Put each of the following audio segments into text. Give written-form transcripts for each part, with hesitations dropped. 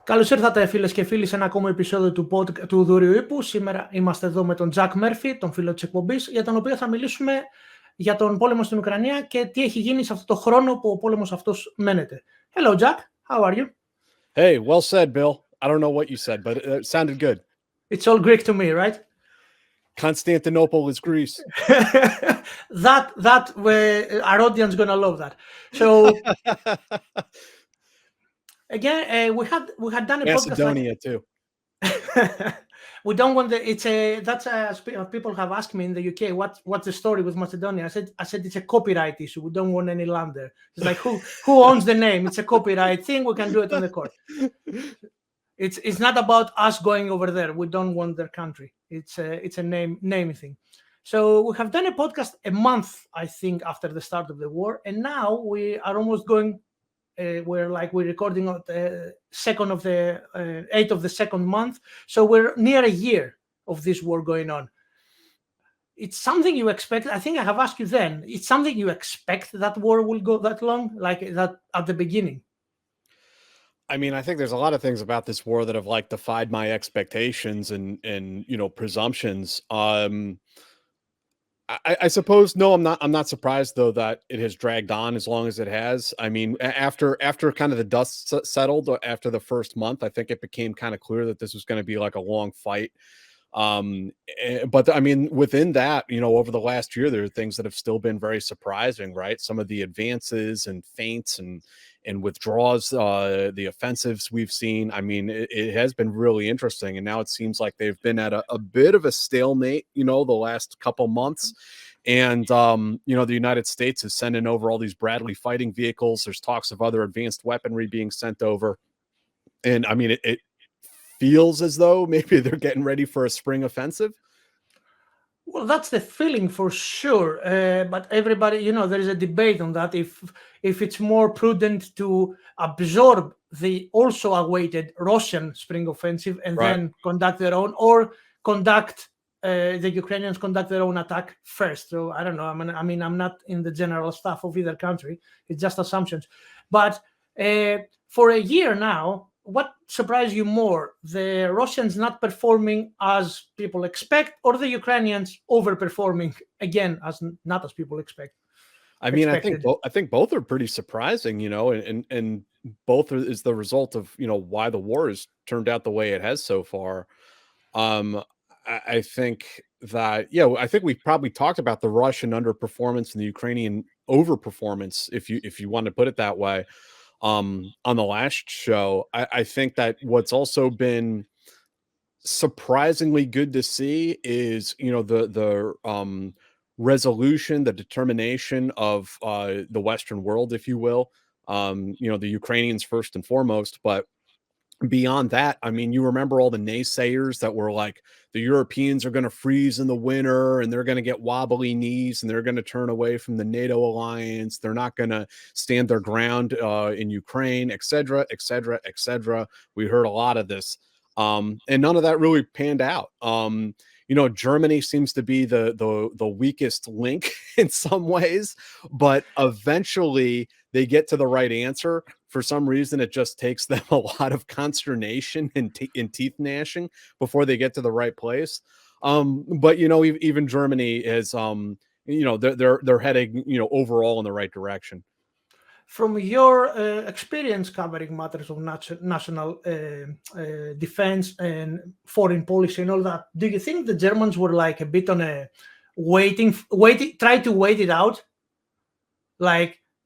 Καλώς ήρθατε φίλες και φίλοι σε ένα ακόμα επεισόδιο του Δουρείου Ίππου. Σήμερα είμαστε εδώ με τον Jack Murphy, τον φίλο της εκπομπής, για τον οποίο θα μιλήσουμε για τον πόλεμο στην Ουκρανία και τι έχει γίνει σε αυτό το χρόνο που ο πόλεμος αυτός μένεται. Hello Jack, how are you? Hey, well said, Bill. I don't know what you said, but it sounded good. It's all Greek to me, right? Constantinople is Greece. that our audience gonna love that. So again, we had done a Macedonia podcast too. We don't want people have asked me in the UK what's the story with Macedonia. I said it's a copyright issue. We don't want any land there. It's like who owns the name? It's a copyright thing. We can do it on the court. It's not about us going over there. We don't want their country. It's a name thing. So we have done a podcast a month, I think, after the start of the war, and now we are almost going. We're recording on the 8th of the second month, so we're near a year of this war going on. It's something you expect. I think I have asked you then. It's something you expect that war will go that long, like that at the beginning. I mean, I think there's a lot of things about this war that have defied my expectations and presumptions. I suppose no, I'm not surprised though that it has dragged on as long as it has. I mean, after kind of the dust settled after the first month, I think it became kind of clear that this was going to be like a long fight. But I mean, within that, over the last year, there are things that have still been very surprising, right? Some of the advances and feints and withdraws, the offensives we've seen. I mean, it has been really interesting. And now it seems like they've been at a bit of a stalemate, the last couple months. And, the United States is sending over all these Bradley fighting vehicles. There's talks of other advanced weaponry being sent over. And I mean, it feels as though maybe they're getting ready for a spring offensive. Well, that's the feeling for sure. But everybody, there is a debate on that. If it's more prudent to absorb the also awaited Russian spring offensive and then conduct their own, or the Ukrainians conduct their own attack first. So I don't know. I mean, I'm not in the general staff of either country. It's just assumptions. But for a year now, what surprised you more, the Russians not performing as people expect, or the Ukrainians overperforming again not as people expect? I mean, I think both are pretty surprising, and both is the result of why the war has turned out the way it has so far. I think that I think we probably talked about the Russian underperformance and the Ukrainian overperformance, if you want to put it that way. On the last show, I think that what's also been surprisingly good to see is, the resolution, the determination of the Western world, if you will, the Ukrainians first and foremost, but beyond that, I mean, you remember all the naysayers that were like, the Europeans are going to freeze in the winter and they're going to get wobbly knees and they're going to turn away from the NATO alliance. They're not going to stand their ground in Ukraine, et cetera, et cetera, et cetera. We heard a lot of this. And none of that really panned out. Germany seems to be the weakest link in some ways, but eventually they get to the right answer. For some reason, it just takes them a lot of consternation and teeth gnashing before they get to the right place. But even Germany is, they're heading, overall in the right direction. From your experience covering matters of national defense and foreign policy and all that, do you think the Germans were like a bit on a try to wait it out,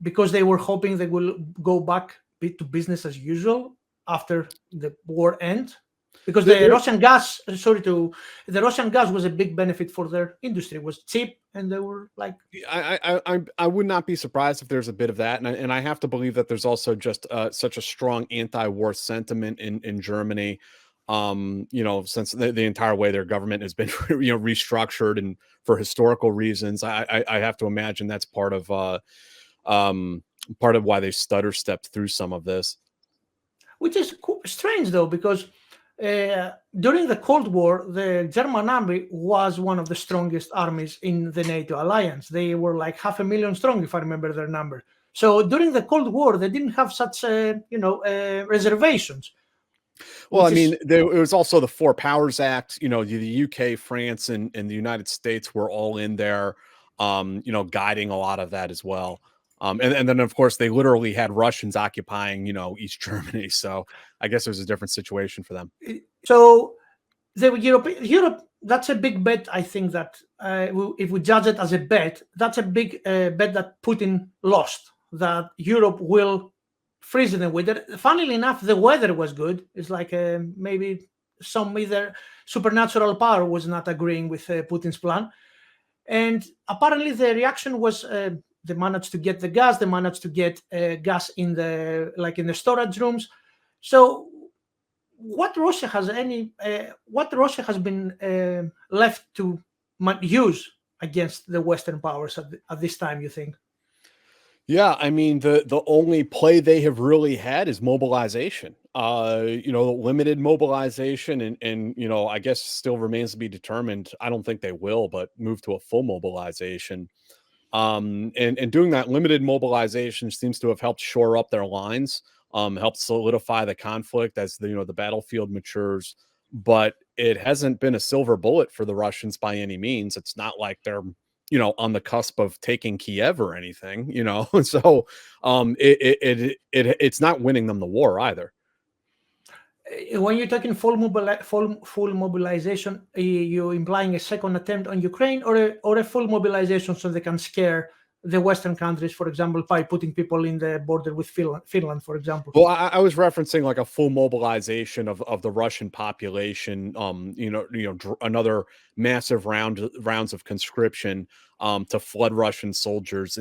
because they were hoping they will go back to business as usual after the war ends? Because the Russian gas was a big benefit for their industry. It was cheap, and they were like. I would not be surprised if there's a bit of that, and I have to believe that there's also just such a strong anti-war sentiment in Germany. Since the entire way their government has been restructured, and for historical reasons, I have to imagine that's part of why they stutter stepped through some of this. Which is strange though, because during the Cold War, the German army was one of the strongest armies in the NATO alliance. They were like 500,000 strong, if I remember their number. So during the Cold War, they didn't have such reservations. Well, I which mean, is it was also the Four Powers Act. You know, the UK, France, and the United States were all in there, you know, guiding a lot of that as well. And then, of course, they literally had Russians occupying, you know, East Germany. So I guess it was a different situation for them. so the Europe. That's a big bet. I think that if we judge it as a bet, that's a big bet that Putin lost. That Europe will freeze in the winter. Funnily enough, the weather was good. It's like maybe some either supernatural power was not agreeing with Putin's plan, and apparently the reaction was they managed to get the gas. They managed to get gas in the storage rooms. So what Russia has been left to use against the Western powers at this time, you think? Yeah, I mean, the only play they have really had is mobilization. You know, limited mobilization, and you know, I guess still remains to be determined. I don't think they will, but move to a full mobilization. And doing that limited mobilization seems to have helped shore up their lines, helped solidify the conflict as the, you know, the battlefield matures. But it hasn't been a silver bullet for the Russians by any means. It's not like they're, you know, on the cusp of taking Kiev or anything, you know. So it's not winning them the war either. When you're talking full mobilization, you're implying a second attempt on Ukraine, or a full mobilization so they can scare the Western countries, for example, by putting people in the border with Finland, for example. Well, I was referencing like a full mobilization of the Russian population. Another massive rounds of conscription to flood Russian soldiers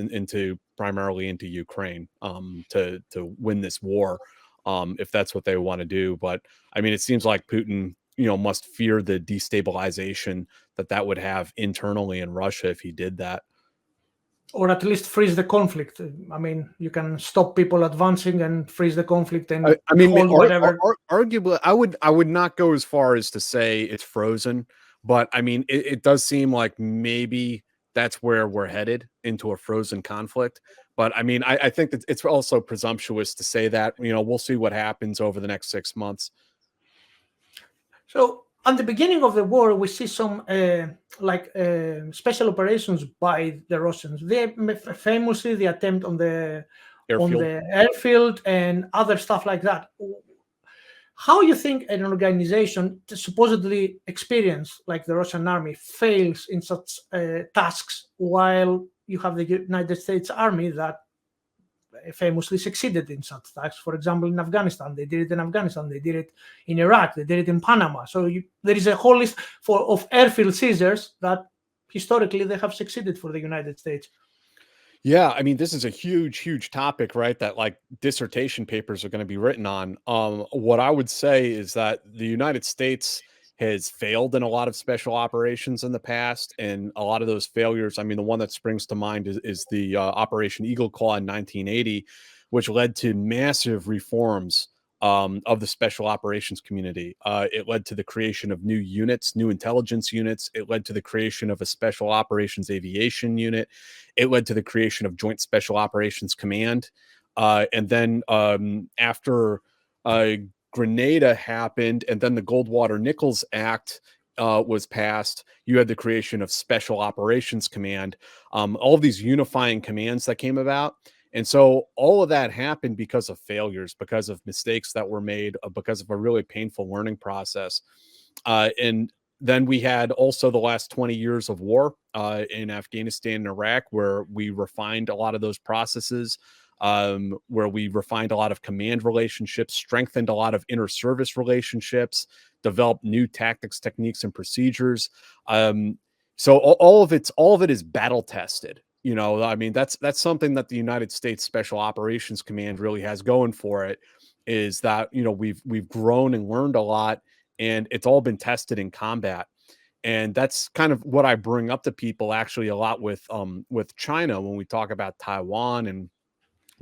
primarily into Ukraine to win this war, if that's what they want to do. But I mean, it seems like Putin, you know, must fear the destabilization that would have internally in Russia if he did that. Or at least freeze the conflict. I mean, you can stop people advancing and freeze the conflict and I mean, hold whatever. arguably, I would not go as far as to say it's frozen, but I mean, it does seem like maybe that's where we're headed, into a frozen conflict. But I mean, I think that it's also presumptuous to say that. You know, we'll see what happens over the next 6 months. So at the beginning of the war, we see some special operations by the Russians. They famously the attempt on the airfield and other stuff like that. How you think an organization supposedly experienced like the Russian army fails in such tasks, while you have the United States Army that famously succeeded in such tasks? For example, in Afghanistan, they did it in Afghanistan, they did it in Iraq, they did it in Panama. So there is a whole list of airfield seizures that historically they have succeeded for the United States. Yeah, I mean, this is a huge topic, right? That like dissertation papers are going to be written on. What I would say is that the United States has failed in a lot of special operations in the past, and a lot of those failures, I mean, the one that springs to mind is the Operation Eagle Claw in 1980, which led to massive reforms of the special operations community. It led to the creation of new units, new intelligence units. It led to the creation of a special operations aviation unit. It led to the creation of Joint Special Operations Command. And then after Grenada happened, and then the Goldwater-Nichols Act was passed, you had the creation of Special Operations Command, all of these unifying commands that came about. And so all of that happened because of failures, because of mistakes that were made, because of a really painful learning process. And then we had also the last 20 years of war in Afghanistan and Iraq, where we refined a lot of those processes, where we refined a lot of command relationships, strengthened a lot of inter-service relationships, developed new tactics, techniques, and procedures. So all of it is battle tested. You know, I mean, that's something that the United States Special Operations Command really has going for it, is that, you know, we've grown and learned a lot, and it's all been tested in combat. And that's kind of what I bring up to people actually a lot with China when we talk about Taiwan and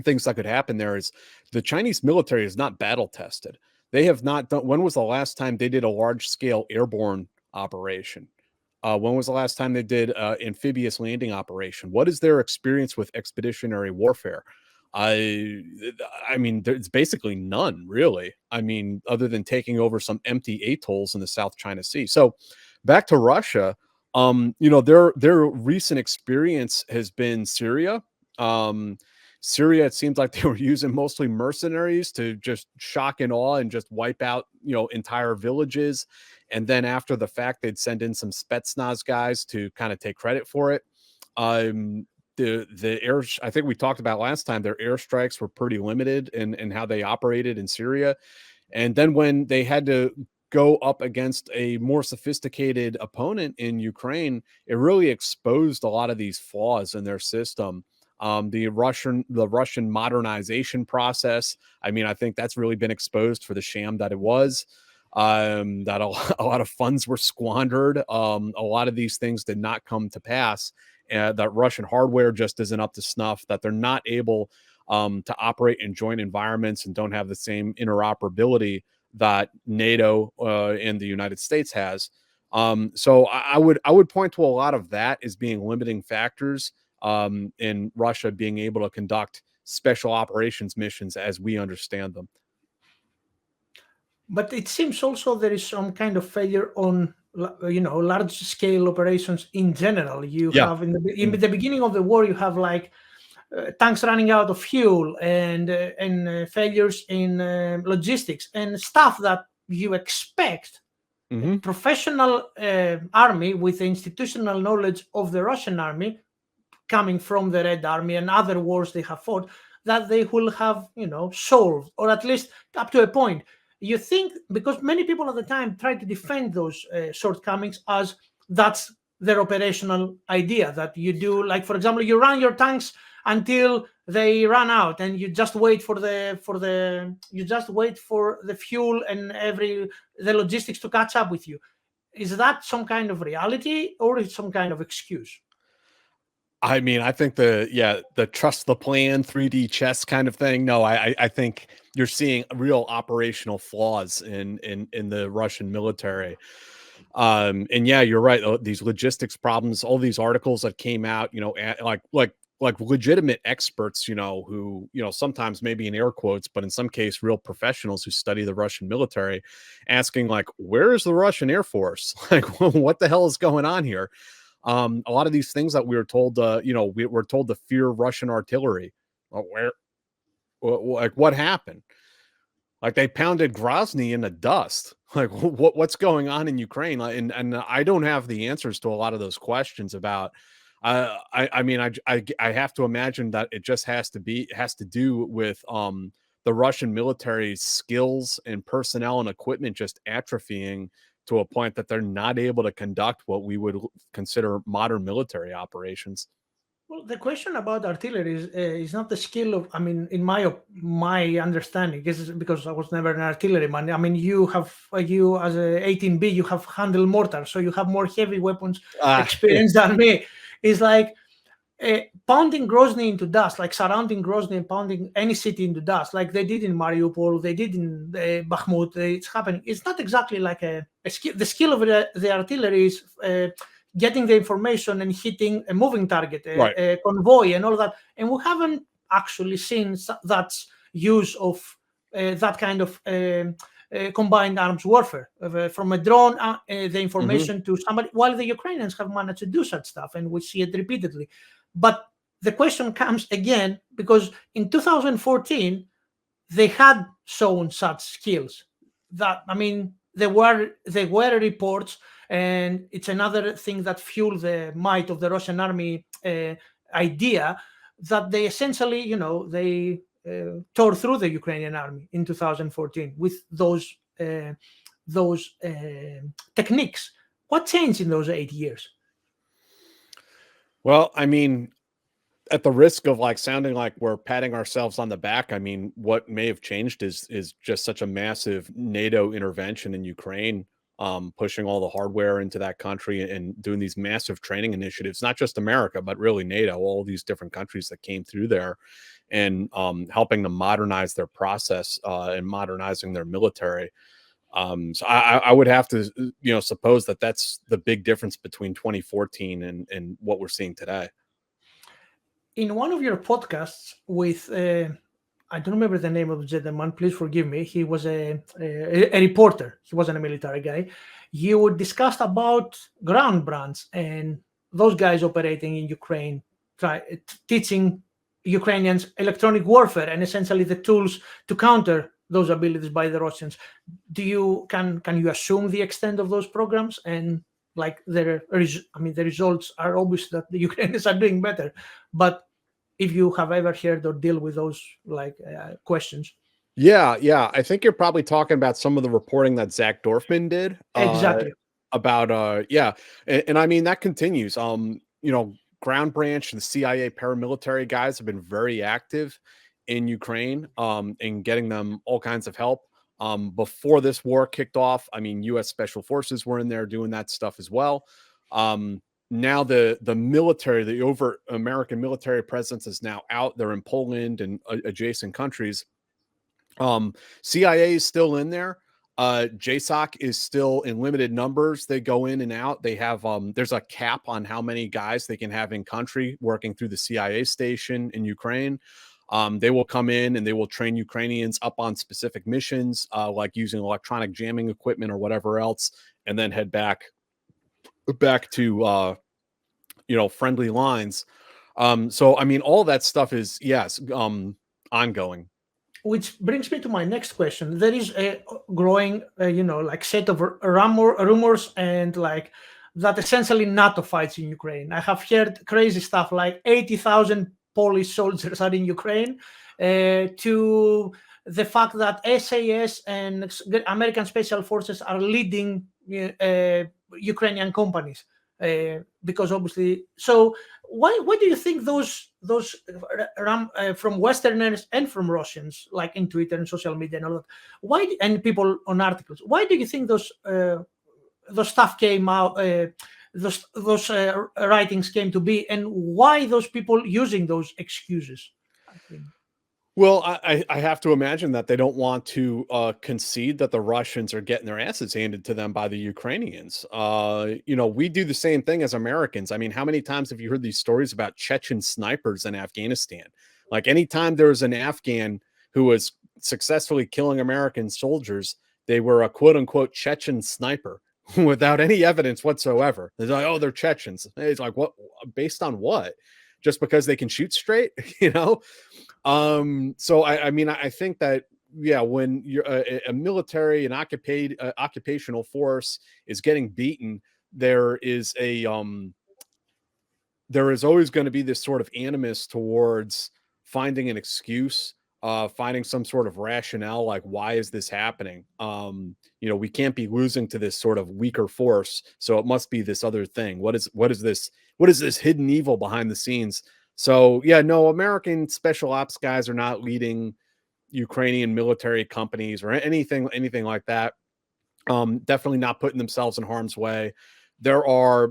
things that could happen there. Is the Chinese military is not battle tested. They have not done. When was the last time they did a large scale airborne operation? When was the last time they did amphibious landing operation? What is their experience with expeditionary warfare? I mean, there's basically none really. I mean, other than taking over some empty atolls in the South China Sea. So back to Russia, their recent experience has been Syria. Syria, it seems like they were using mostly mercenaries to just shock and awe and just wipe out, entire villages. And then after the fact, they'd send in some Spetsnaz guys to kind of take credit for it. The air, I think we talked about last time, their airstrikes were pretty limited in how they operated in Syria. And then when they had to go up against a more sophisticated opponent in Ukraine, it really exposed a lot of these flaws in their system. The Russian modernization process, I mean, I think that's really been exposed for the sham that it was. That a lot of funds were squandered. A lot of these things did not come to pass. That Russian hardware just isn't up to snuff, that they're not able to operate in joint environments and don't have the same interoperability that NATO and the United States has. So I would point to a lot of that as being limiting factors in Russia being able to conduct special operations missions as we understand them. But it seems also there is some kind of failure on, large scale operations in general. You have in the beginning of the war, you have like tanks running out of fuel and failures in logistics and stuff that you expect a professional army with the institutional knowledge of the Russian army coming from the Red Army and other wars they have fought, that they will have, solved, or at least up to a point. You think, because many people at the time try to defend those shortcomings as that's their operational idea, that you do, like, for example, you run your tanks until they run out and you just wait for the fuel and the logistics to catch up with you. Is that some kind of reality or is some kind of excuse? I mean, I think the trust the plan 3D chess kind of thing. No, I think you're seeing real operational flaws in the Russian military. And yeah, you're right. These logistics problems, all these articles that came out, like legitimate experts, who, sometimes maybe in air quotes, but in some case, real professionals who study the Russian military, asking like, where is the Russian Air Force? Like, what the hell is going on here? A lot of these things that we were told, we were told to fear Russian artillery. What happened? Like, they pounded Grozny in the dust. Like, what's going on in Ukraine? And I don't have the answers to a lot of those questions about. I mean, I have to imagine that it just has to do with the Russian military's skills and personnel and equipment just atrophying to a point that they're not able to conduct what we would consider modern military operations. Well, the question about artillery is not the skill of, I mean, in my understanding, this is because I was never an artilleryman. I mean, you as a 18B, you have handled mortars, so you have more heavy weapons experience than me. It's like pounding Grozny into dust, like surrounding Grozny and pounding any city into dust, like they did in Mariupol, they did in Bakhmut. It's happening. It's not exactly like a skill. The skill of the artillery is getting the information and hitting a moving target, a convoy, and all that. And we haven't actually seen that use of that kind of combined arms warfare from a drone, the information to somebody. While the Ukrainians have managed to do such stuff, and we see it repeatedly. But the question comes again because in 2014 they had shown such skills. That, I mean, there were reports, and it's another thing that fueled the might of the Russian army idea that they essentially, they tore through the Ukrainian army in 2014 with those techniques. What changed in those 8 years? Well, I mean, at the risk of like sounding like we're patting ourselves on the back, I mean, what may have changed is just such a massive NATO intervention in Ukraine, pushing all the hardware into that country and doing these massive training initiatives, not just America, but really NATO, all these different countries that came through there, and helping to modernize their process and modernizing their military. So I would have to, suppose that that's the big difference between 2014 and what we're seeing today. in one of your podcasts with I don't remember the name of the gentleman, please forgive me, he was a reporter, he wasn't a military guy. You discussed about ground brands and those guys operating in Ukraine, teaching Ukrainians electronic warfare and essentially the tools to counter those abilities by the Russians. Can you assume the extent of those programs? And like the results are obvious that the Ukrainians are doing better, but if you have ever heard or deal with those questions. Yeah. I think you're probably talking about some of the reporting that Zach Dorfman did. Exactly. About and I mean that continues. Ground branch and the CIA paramilitary guys have been very active in Ukraine in getting them all kinds of help. Before this war kicked off, I mean, U.S. Special Forces were in there doing that stuff as well. Now the military, the overt American military presence is now out. They're in Poland and adjacent countries. CIA is still in there. JSOC is still in limited numbers. They go in and out. They have there's a cap on how many guys they can have in country working through the CIA station in Ukraine. They will come in and they will train Ukrainians up on specific missions, like using electronic jamming equipment or whatever else, and then head back to friendly lines. So I mean, all that stuff is ongoing. Which brings me to my next question. There is a growing, set of rumors and like that essentially NATO fights in Ukraine. I have heard crazy stuff like 80,000 Polish soldiers are in Ukraine, to the fact that SAS and American Special Forces are leading Ukrainian companies. Because obviously, so why do you think those from Westerners and from Russians, like in Twitter and social media and all that, and people on articles, why do you think those stuff came out, those writings came to be, and why those people using those excuses? I think. Well, I have to imagine that they don't want to concede that the Russians are getting their asses handed to them by the Ukrainians. We do the same thing as Americans. I mean, how many times have you heard these stories about Chechen snipers in Afghanistan? Like anytime there was an Afghan who was successfully killing American soldiers, they were a quote unquote Chechen sniper without any evidence whatsoever. They're like, oh, they're Chechens. It's like, what? Based on what? Just because they can shoot straight, So I mean, I think that, when you're a military, an occupational force is getting beaten, there is always going to be this sort of animus towards finding an excuse, finding some sort of rationale, like, why is this happening? We can't be losing to this sort of weaker force, so it must be this other thing. What is this hidden evil behind the scenes? So no, American special ops guys are not leading Ukrainian military companies or anything like that. Definitely not putting themselves in harm's way. There are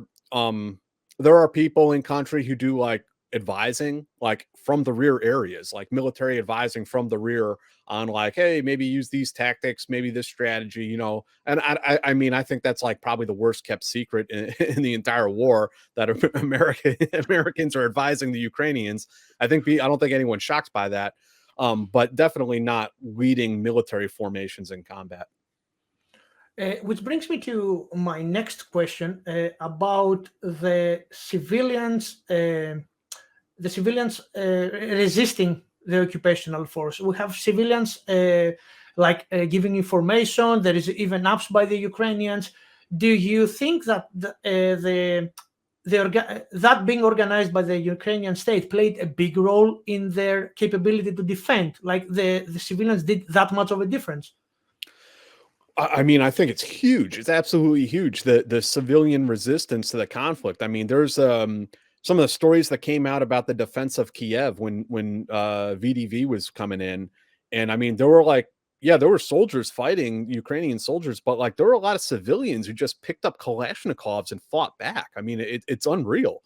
people in country who do like advising, like from the rear areas, like military advising from the rear on like, hey, maybe use these tactics, maybe this strategy, and I mean, I think that's like probably the worst kept secret in the entire war, that Americans are advising the Ukrainians. I don't think anyone's shocked by that, but definitely not leading military formations in combat. Which brings me to my next question about the civilians resisting the occupational force. We have civilians giving information. There is even apps by the Ukrainians. Do you think that that being organized by the Ukrainian state played a big role in their capability to defend? Like the civilians did that much of a difference? I mean, I think it's huge. It's absolutely huge. The civilian resistance to the conflict. I mean, there's some of the stories that came out about the defense of Kiev when VDV was coming in. And I mean, there were soldiers fighting, Ukrainian soldiers, but like there were a lot of civilians who just picked up Kalashnikovs and fought back. I mean, it's unreal.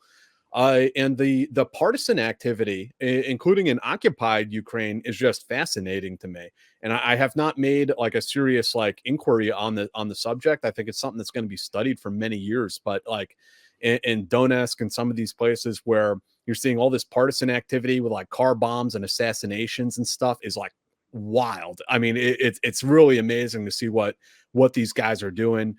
And the partisan activity, including in occupied Ukraine, is just fascinating to me. And I have not made like a serious like inquiry on the subject. I think it's something that's going to be studied for many years, but like in Donetsk and some of these places where, you're seeing all this partisan activity with like car bombs and assassinations and stuff is like wild. I mean, it's really amazing to see what these guys are doing.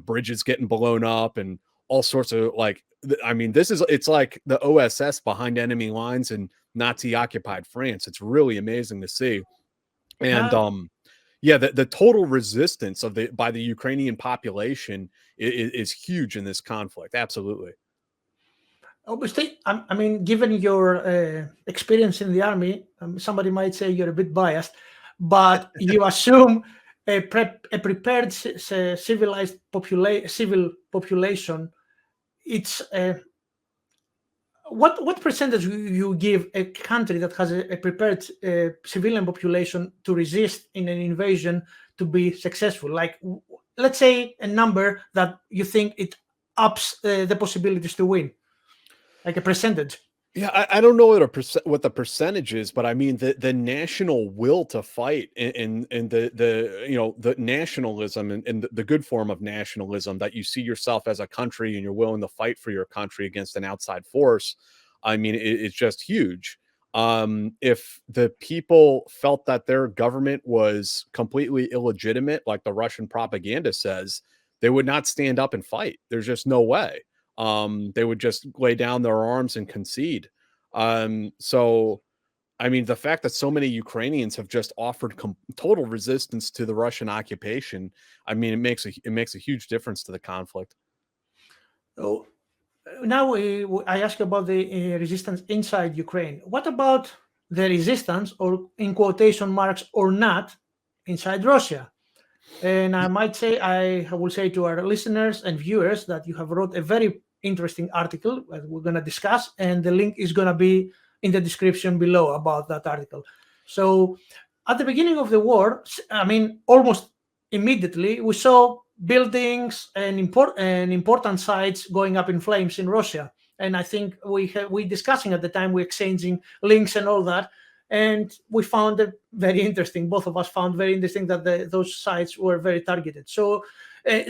Bridges getting blown up and all sorts of like, I mean, it's like the OSS behind enemy lines in Nazi occupied France. It's really amazing to see. And the total resistance by the Ukrainian population is huge in this conflict. Absolutely. Obviously, I mean, given your experience in the army, somebody might say you're a bit biased, but you assume a prepared civilized civil population. It's what percentage you give a country that has a prepared civilian population to resist in an invasion to be successful? Like, let's say a number that you think it ups the possibilities to win, like a percentage. Yeah, I don't know what the percentage is, but I mean the national will to fight and the nationalism and the good form of nationalism that you see yourself as a country and you're willing to fight for your country against an outside force. I mean, it's just huge. If the people felt that their government was completely illegitimate, like the Russian propaganda says, they would not stand up and fight. There's just no way. They would just lay down their arms and concede. So, I mean, the fact that so many Ukrainians have just offered total resistance to the Russian occupation, I mean, it makes a huge difference to the conflict. Oh, now I ask you about the resistance inside Ukraine. What about the resistance, or in quotation marks or not, inside Russia? And I will say to our listeners and viewers that you have wrote a very interesting article that we're going to discuss, and the link is going to be in the description below about that article. So at the beginning of the war, I mean, almost immediately, we saw buildings and important sites going up in flames in Russia. And I think we discussing at the time, we exchanging links and all that. And we found it very interesting. Both of us found very interesting that those sites were very targeted. So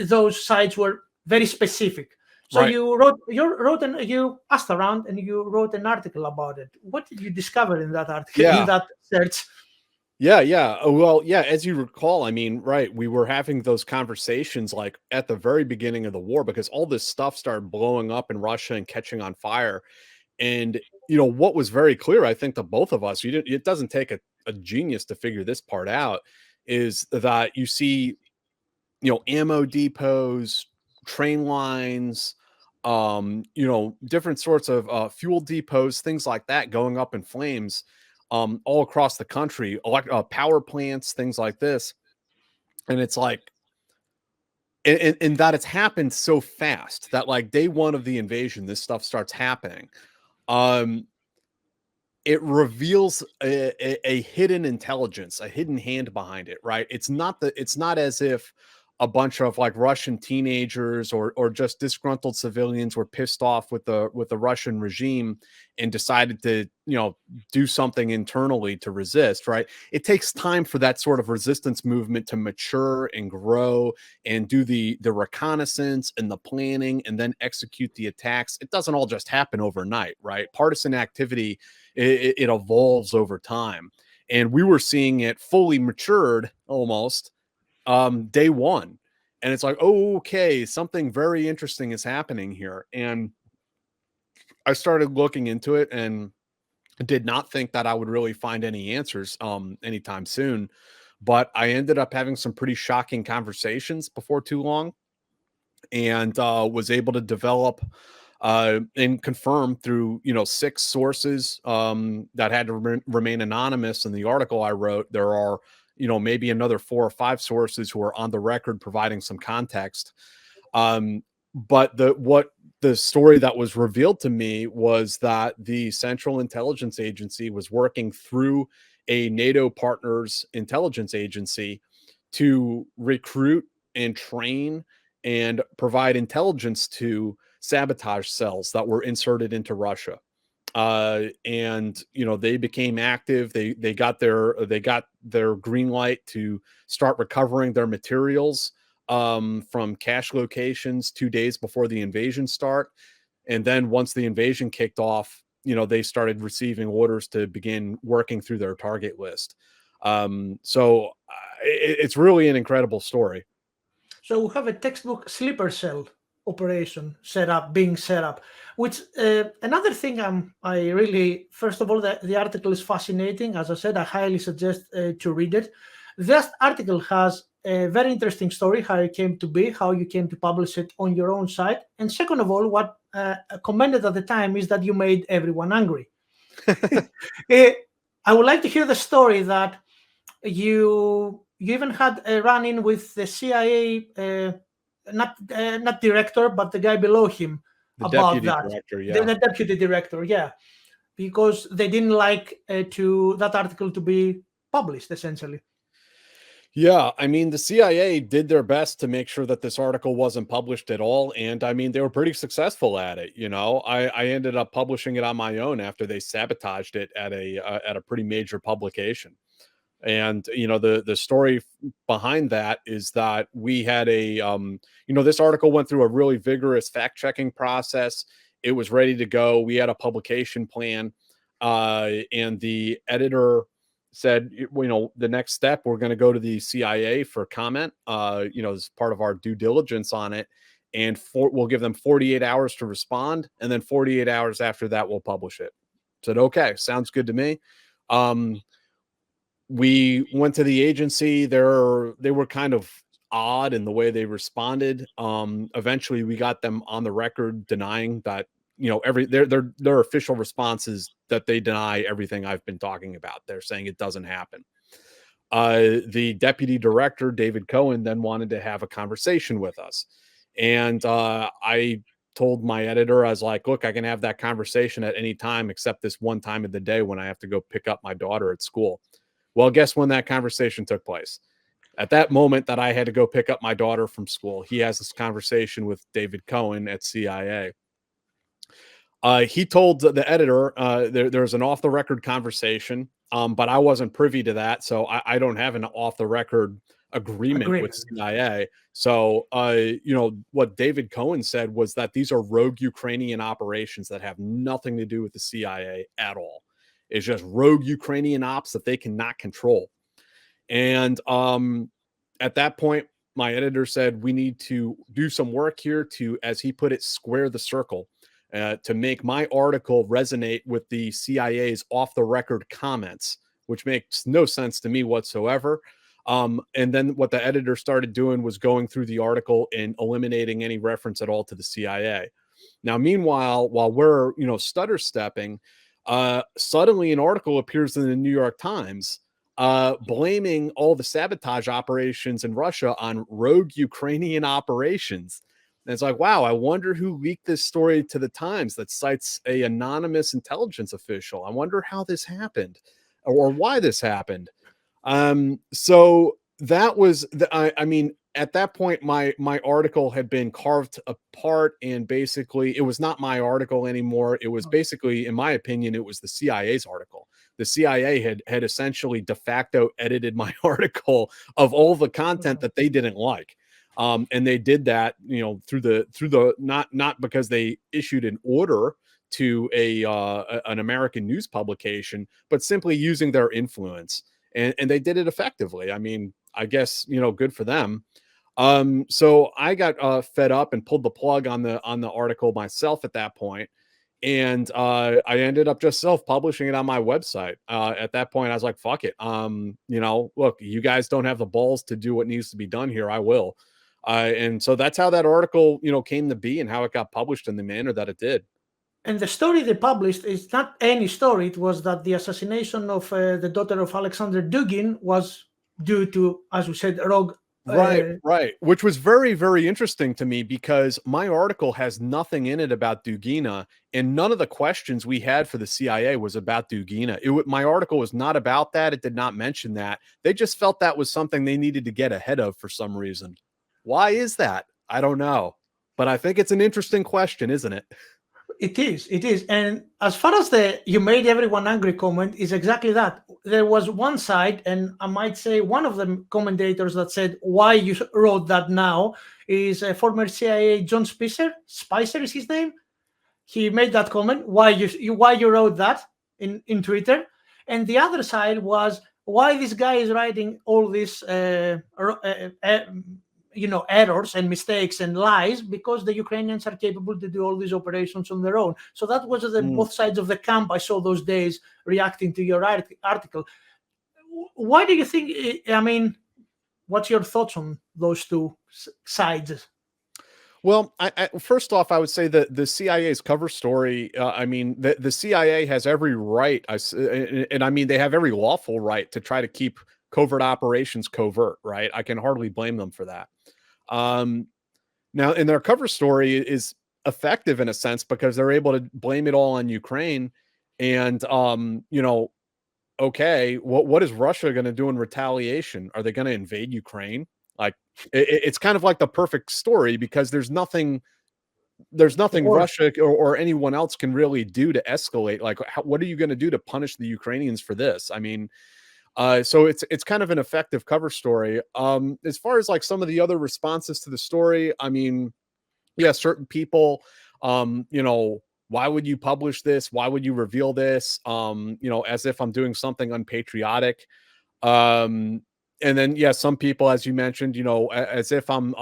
those sites were very specific. So right. You asked around and you wrote an article about it. What did you discover in that article, in that search? Yeah. Well, yeah, as you recall, I mean, right, we were having those conversations like at the very beginning of the war because all this stuff started blowing up in Russia and catching on fire. And, what was very clear, I think, to both of us, it doesn't take a genius to figure this part out, is that you see, ammo depots, train lines, different sorts of fuel depots, things like that going up in flames all across the country, power plants, things like this. And it's like, and that it's happened so fast that like day one of the invasion, this stuff starts happening. It reveals a hidden intelligence, a hidden hand behind it, right? It's not as if a bunch of like Russian teenagers or just disgruntled civilians were pissed off with the Russian regime and decided to, do something internally to resist, right? It takes time for that sort of resistance movement to mature and grow and do the reconnaissance and the planning and then execute the attacks. It doesn't all just happen overnight, right? Partisan activity, it evolves over time. And we were seeing it fully matured almost day one. And it's like, oh, okay, something very interesting is happening here. And I started looking into it and did not think that I would really find any answers anytime soon. But I ended up having some pretty shocking conversations before too long, and was able to develop and confirm through 6 sources that had to remain anonymous in the article I wrote. There are maybe another 4 or 5 sources who are on the record providing some context. But the story that was revealed to me was that the Central Intelligence Agency was working through a NATO partner's intelligence agency to recruit and train and provide intelligence to sabotage cells that were inserted into Russia. And they became active. They got their green light to start recovering their materials from cache locations 2 days before the invasion start. And then once the invasion kicked off, they started receiving orders to begin working through their target list. So it's really an incredible story. So we have a textbook sleeper cell operation being set up, which another thing I really, first of all, the article is fascinating. As I said, I highly suggest to read it. This article has a very interesting story, how it came to be, how you came to publish it on your own site. And second of all, what commented at the time is that you made everyone angry. I would like to hear the story that you even had a run-in with the CIA, not director, but the guy below him, The about deputy that. director, yeah. The deputy director, yeah, because they didn't like that article to be published, essentially. Yeah, I mean, the CIA did their best to make sure that this article wasn't published at all. And I mean, they were pretty successful at it. I ended up publishing it on my own after they sabotaged it at a pretty major publication. And, the story behind that is that we had this article went through a really vigorous fact-checking process. It was ready to go. We had a publication plan, and the editor said, the next step, we're going to go to the CIA for comment, as part of our due diligence on it. And we'll give them 48 hours to respond. And then 48 hours after that, we'll publish it. Said, okay, sounds good to me. We went to the agency. They were kind of odd in the way they responded. Eventually we got them on the record denying that, their official response is that they deny everything I've been talking about. They're saying it doesn't happen. The deputy director, David Cohen, then wanted to have a conversation with us. And I told my editor, I was like, look, I can have that conversation at any time except this one time of the day when I have to go pick up my daughter at school. Well, guess when that conversation took place? At that moment that I had to go pick up my daughter from school, he has this conversation with David Cohen at CIA. He told the editor there's an off-the-record conversation, but I wasn't privy to that, so I don't have an off-the-record agreement with CIA. So, what David Cohen said was that these are rogue Ukrainian operations that have nothing to do with the CIA at all. It's just rogue Ukrainian ops that they cannot control. And at that point, my editor said, we need to do some work here to, as he put it, square the circle. To make my article resonate with the CIA's off-the-record comments, which makes no sense to me whatsoever. And then what the editor started doing was going through the article and eliminating any reference at all to the CIA. Now, meanwhile, while we're, stutter stepping, suddenly an article appears in the New York Times blaming all the sabotage operations in Russia on rogue Ukrainian operations. And it's like, wow, I wonder who leaked this story to the Times that cites a anonymous intelligence official. I wonder how this happened or why this happened. So that was, at that point, my article had been carved apart, and basically it was not my article anymore. It was basically, in my opinion, it was the CIA's article. The CIA had essentially de facto edited my article of all the content that they didn't like. And they did that, through the not because they issued an order to an American news publication, but simply using their influence, and they did it effectively. I mean, I guess, good for them. So I got fed up and pulled the plug on the article myself at that point. And I ended up just self-publishing it on my website. At that point, I was like, fuck it. Look, you guys don't have the balls to do what needs to be done here. I will. And so that's how that article, came to be and how it got published in the manner that it did. And the story they published is not any story. It was that the assassination of the daughter of Alexander Dugin was due to, as we said, rogue. Right. Which was very, very interesting to me because my article has nothing in it about Dugina, and none of the questions we had for the CIA was about Dugina. My article was not about that. It did not mention that. They just felt that was something they needed to get ahead of for some reason. Why is that? I don't know. But I think it's an interesting question, isn't it? It is. And as far as the "you made everyone angry" comment is exactly that. There was one side, and I might say one of the commentators that said why you wrote that now is a former CIA John Spicer is his name. he made that comment, why you wrote that in Twitter, and the other side was why this guy is writing all these errors and mistakes and lies, because the Ukrainians are capable to do all these operations on their own. So that was both sides of the camp I saw those days reacting to your article. Why do you think, I mean, what's your thoughts on those two sides? Well, I first off, I would say that the CIA's cover story, I mean, the CIA has every right, and I mean, they have every lawful right to try to keep covert operations covert, right? I can hardly blame them for that. Now, in their cover story is effective in a sense because they're able to blame it all on Ukraine. And, okay, what is Russia going to do in retaliation? Are they going to invade Ukraine? Like, it's kind of like the perfect story because there's nothing Russia or anyone else can really do to escalate. Like, what are you going to do to punish the Ukrainians for this? I mean, so it's kind of an effective cover story. As far as like some of the other responses to the story, I mean, yeah, certain people, why would you publish this? Why would you reveal this? As if I'm doing something unpatriotic. And then, yeah, some people, as you mentioned, as if I'm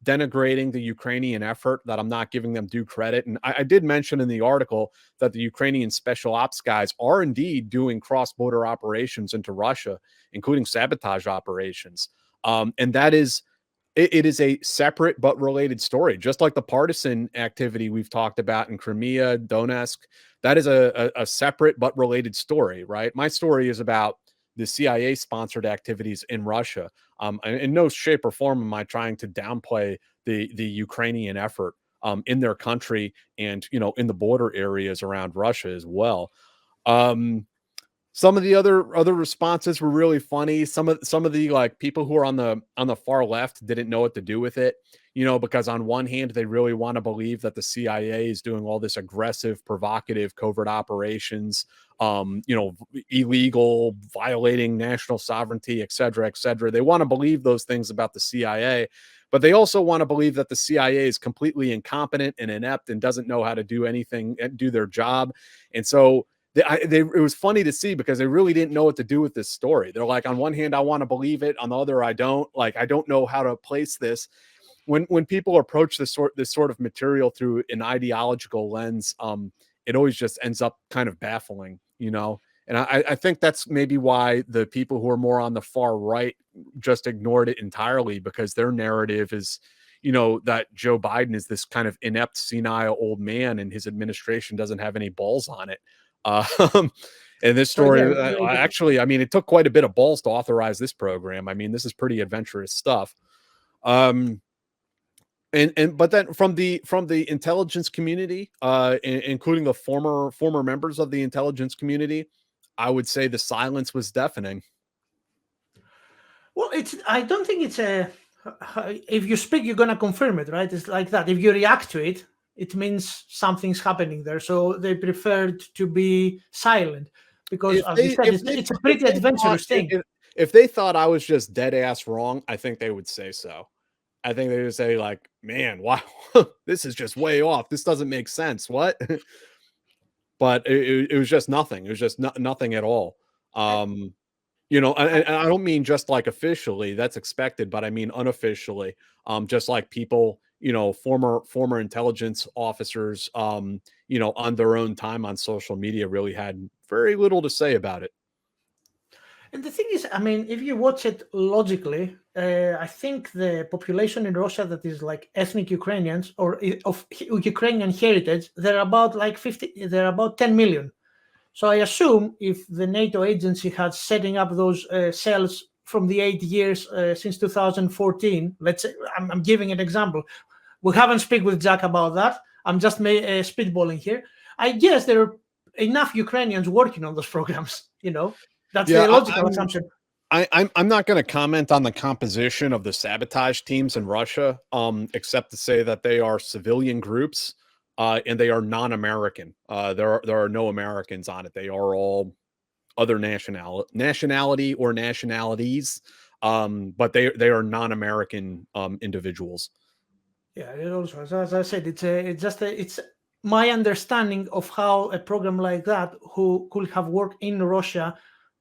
denigrating the Ukrainian effort, that I'm not giving them due credit. And I did mention in the article that the Ukrainian special ops guys are indeed doing cross-border operations into Russia, including sabotage operations. And that is, it is a separate but related story, just like the partisan activity we've talked about in Crimea, Donetsk. That is a separate but related story, right? My story is about the CIA-sponsored activities in Russia. In no shape or form am I trying to downplay the Ukrainian effort in their country and in the border areas around Russia as well. Some of the other responses were really funny. Some of the like people who are on the far left didn't know what to do with it, because on one hand they really want to believe that the CIA is doing all this aggressive, provocative, covert operations, illegal, violating national sovereignty, et cetera, et cetera. They want to believe those things about the CIA, but they also want to believe that the CIA is completely incompetent and inept and doesn't know how to do anything, do their job. And so it was funny to see because they really didn't know what to do with this story. They're like, on one hand, I want to believe it. On the other, I don't. Like, I don't know how to place this. When people approach this sort of material through an ideological lens, it always just ends up kind of baffling, And I think that's maybe why the people who are more on the far right just ignored it entirely, because their narrative is, that Joe Biden is this kind of inept, senile old man and his administration doesn't have any balls on it. And this story, actually, I mean, it took quite a bit of balls to authorize this program. I mean, this is pretty adventurous stuff. But then from the intelligence community, including the former members of the intelligence community, I would say the silence was deafening. Well, I don't think it's if you speak, you're going to confirm it, right? It's like that. If you react to it, it means something's happening there. So they preferred to be silent because, as you said, it's a pretty adventurous thing. If they thought I was just dead ass wrong, I think they would say so. I think they would say like, man, wow, this is just way off. This doesn't make sense. What? But it was just nothing. It was just nothing at all. And I don't mean just like officially, that's expected, but I mean unofficially, just like people, former intelligence officers, on their own time on social media really had very little to say about it. And the thing is, I mean, if you watch it logically, I think the population in Russia that is like ethnic Ukrainians or of Ukrainian heritage, they're about 10 million. So I assume if the NATO agency had setting up those cells from the 8 years since 2014, let's say, I'm giving an example. We haven't speak with Jack about that. I'm just spitballing here. I guess there are enough Ukrainians working on those programs, That's the logical assumption. I'm not going to comment on the composition of the sabotage teams in Russia, except to say that they are civilian groups and they are non-American. There are no Americans on it. They are all other nationality or nationalities, but they are non-American individuals. Yeah, it also, as I said, it's my understanding of how a program like that who could have worked in Russia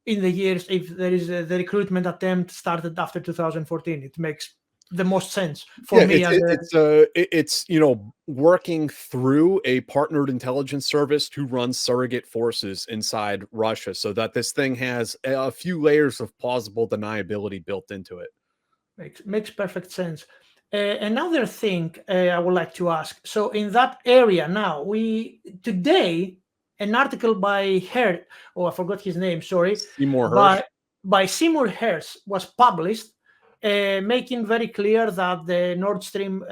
in the years, if there is the recruitment attempt started after 2014, it makes the most sense for me. It's working through a partnered intelligence service to run surrogate forces inside Russia, so that this thing has a few layers of plausible deniability built into it. Makes perfect sense. Another thing I would like to ask. So in that area now, today an article by Hersh, I forgot his name, sorry, Seymour Hersh. by Seymour Hersh was published, making very clear that the Nord Stream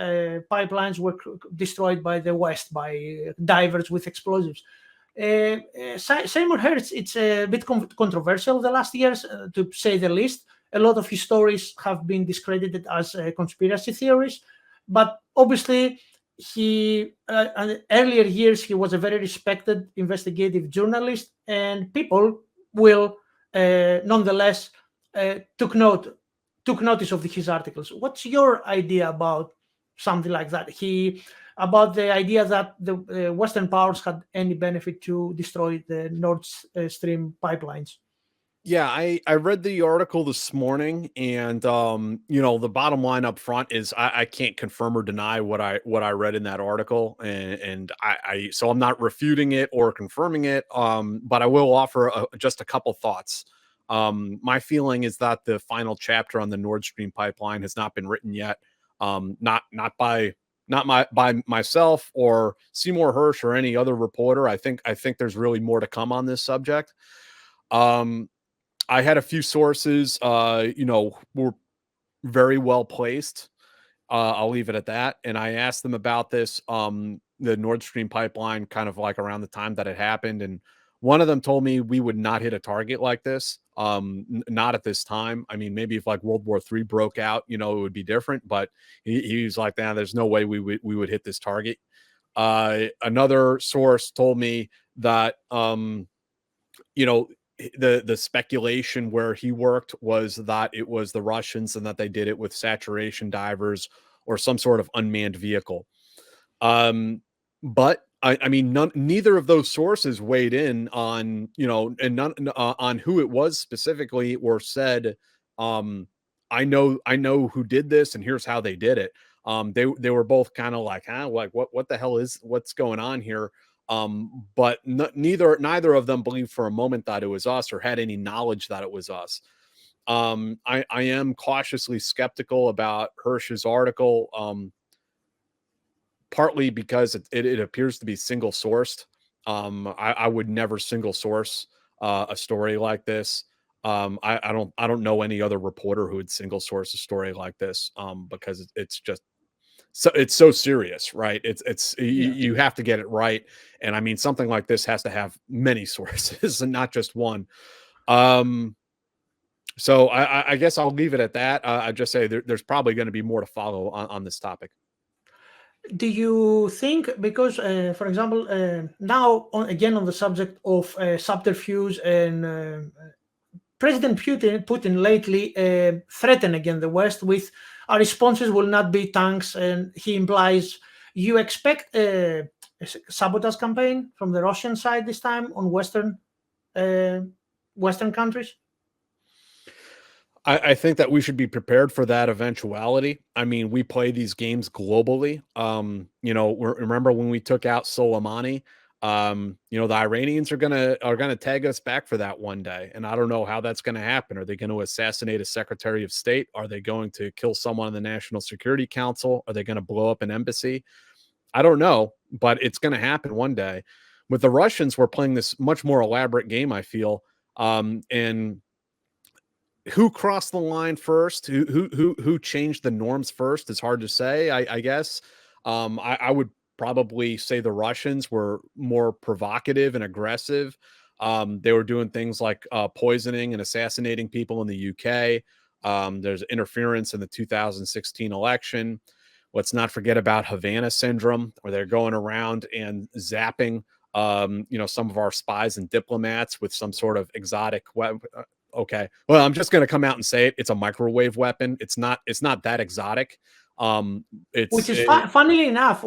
pipelines were destroyed by the West, by divers with explosives. Seymour Hersh, it's a bit controversial the last years, to say the least. A lot of his stories have been discredited as conspiracy theories, but obviously in earlier years he was a very respected investigative journalist, and people will nonetheless took notice of his articles. What's your idea about something like that? About the idea that the Western powers had any benefit to destroy the Nord Stream pipelines? Yeah, I read the article this morning, and the bottom line up front is I can't confirm or deny what I read in that article, and so I'm not refuting it or confirming it, but I will offer just a couple thoughts. My feeling is that the final chapter on the Nord Stream pipeline has not been written yet, not by myself or Seymour Hersh or any other reporter. I think there's really more to come on this subject. I had a few sources, were very well placed. I'll leave it at that. And I asked them about this, the Nord Stream pipeline, kind of like around the time that it happened. And one of them told me we would not hit a target like this. Not at this time. I mean, maybe if like World War III broke out, it would be different. But he was like, nah, there's no way we would hit this target. Another source told me that, the speculation where he worked was that it was the Russians and that they did it with saturation divers or some sort of unmanned vehicle. But I mean, neither of those sources weighed in on, on who it was specifically, or said, I know who did this and here's how they did it. They were both kind of like, what the hell is what's going on here? But neither of them believed for a moment that it was us or had any knowledge that it was us. I am cautiously skeptical about Hersh's article, partly because it appears to be single sourced. I would never single source a story like this. I don't know any other reporter who would single source a story like this, because it's just it's so serious, right? You have to get it right. And I mean, something like this has to have many sources and not just one. So I guess I'll leave it at that. I just say there's probably going to be more to follow on this topic. Do you think, because, for example, now again on the subject of subterfuge, and President Putin lately threatened again the West with our responses will not be tanks, and he implies you expect a sabotage campaign from the Russian side this time on Western countries? I think that we should be prepared for that eventuality. I mean, we play these games globally. Remember when we took out Soleimani? The Iranians are gonna tag us back for that one day, and I don't know how that's going to happen. Are they going to assassinate a Secretary of State? Are they going to kill someone in the National Security Council? Are they going to blow up an embassy? I don't know, but it's going to happen one day. With the Russians, we're playing this much more elaborate game, I feel, and who crossed the line first? Who changed the norms first? It's hard to say. I guess I would probably say the Russians were more provocative and aggressive. They were doing things like poisoning and assassinating people in the UK. There's interference in the 2016 election. Let's not forget about Havana syndrome, where they're going around and zapping, some of our spies and diplomats with some sort of exotic weapon. Okay, well, I'm just going to come out and say it. It's a microwave weapon. It's not that exotic. Which is funnily enough,